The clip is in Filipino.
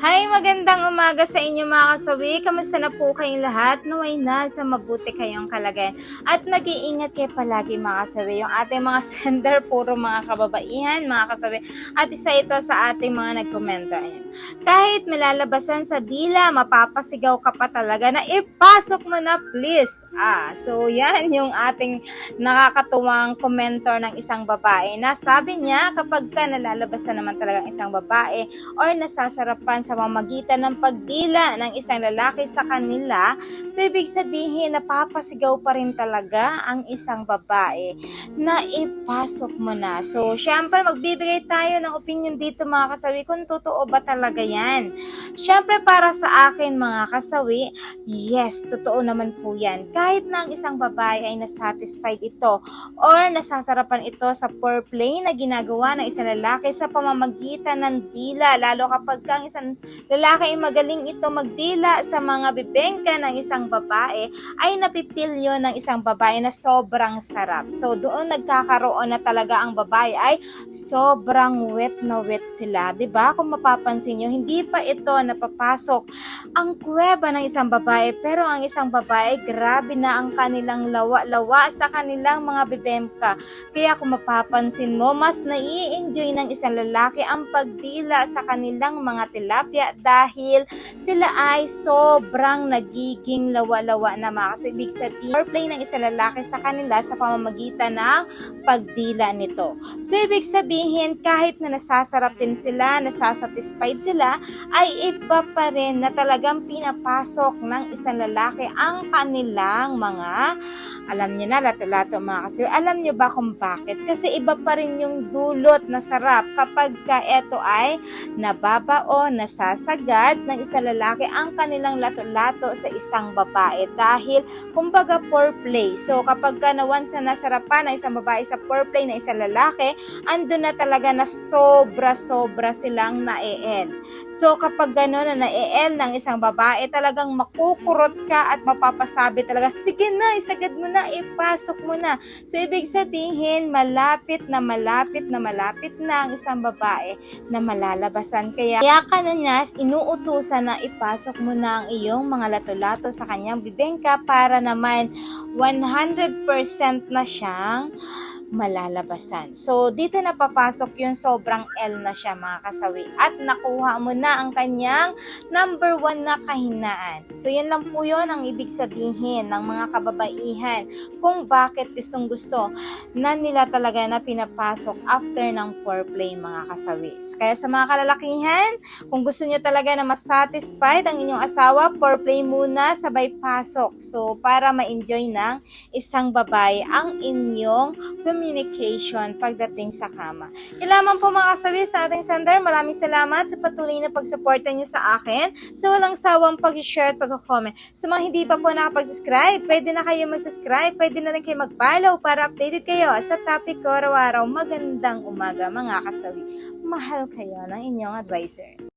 Hi, magandang umaga sa inyo mga kasawi. Kamusta na po kayong lahat? Naway na sa mabuti kayong kalagayan. At mag-iingat kayo palagi mga kasawi. Yung ating mga sender, puro mga kababaihan, mga kasawi. At isa ito sa ating mga nagkomento. Ayan. Kahit malalabasan sa dila, mapapasigaw ka pa talaga na ipasok mo na please. So yan yung ating nakakatuwang komentor ng isang babae na sabi niya kapag ka nalalabasan naman talaga isang babae or nasasarapan sa pamamagitan ng pagdila ng isang lalaki sa kanila, so ibig sabihin napapasigaw pa rin talaga ang isang babae na ipasok mo na. So syempre magbibigay tayo ng opinion dito mga kasawi kung totoo ba talaga yan. Syempre para sa akin mga kasawi, yes, totoo naman po yan. Kahit na ang isang babae ay nasatisfied ito or nasasarapan ito sa foreplay na ginagawa ng isang lalaki sa pamamagitan ng dila, lalo kapag ang isang lalaki ay magaling ito magdila sa mga bibengka ng isang babae, ay napipilyo ng isang babae na sobrang sarap. So doon nagkakaroon na talaga ang babae ay sobrang wet na wet sila. 'Di ba? Kung mapapansin nyo, hindi pa ito napapasok ang kuweba ng isang babae, pero ang isang babae, grabe na ang kanilang lawa-lawa sa kanilang mga bibengka. Kaya kung mapapansin mo, mas nai-enjoy ng isang lalaki ang pagdila sa kanilang mga tilapia dahil sila ay sobrang nagiging lawa-lawa na mga. So, ibig sabihin, foreplay ng isang lalaki sa kanila sa pamamagitan ng pagdila nito. So, ibig sabihin, kahit na nasasarap din sila, nasasatisfied sila, ay iba pa rin na talagang pinapasok ng isang lalaki ang kanilang mga, alam niyo na, lato-lato mga kasi. Alam niyo ba kung bakit? Kasi iba pa rin yung dulot na sarap kapag ka ito ay nababao, nasasagad ng isang lalaki ang kanilang lato-lato sa isang babae. Dahil, kumbaga, foreplay. So, kapag ka once na nasarapan ng isang babae sa foreplay ng isang lalaki, ando na talaga na sobra-sobra silang na-e-el. So, kapag gano'n na na-e-el ng isang babae, talagang makukurot ka at mapapasabi talaga, sige na, isagad mo na, ipasok mo na. So, ibig sabihin, malapit na ang isang babae na malalabasan. Kaya ka na niya, inuutusan na ipasok mo na ang iyong mga lato-lato sa kanyang bibengka para naman 100% na siyang malalabasan. So, dito na papasok yung sobrang L na siya mga kasawi. At nakuha mo na ang kanyang number 1 na kahinaan. So, yan lang po yun ang ibig sabihin ng mga kababaihan kung bakit gustong gusto na nila talaga na pinapasok after ng foreplay mga kasawi. Kaya sa mga kalalakihan, kung gusto nyo talaga na masatisfied ang inyong asawa, foreplay muna sabay pasok. So, para ma-enjoy ng isang babae ang inyong communication pagdating sa kama. Ilaman po mga kasabi sa ating sender. Maraming salamat sa patuloy na pagsuporta niyo sa akin, sa walang sawang pag-share at pag-comment. Sa mga hindi pa po nakapag-subscribe, pwede na kayo mag-subscribe, pwede na rin kayo mag-follow para updated kayo sa topic ko araw-araw. Magandang umaga mga kasabi. Mahal kayo ng inyong advisor.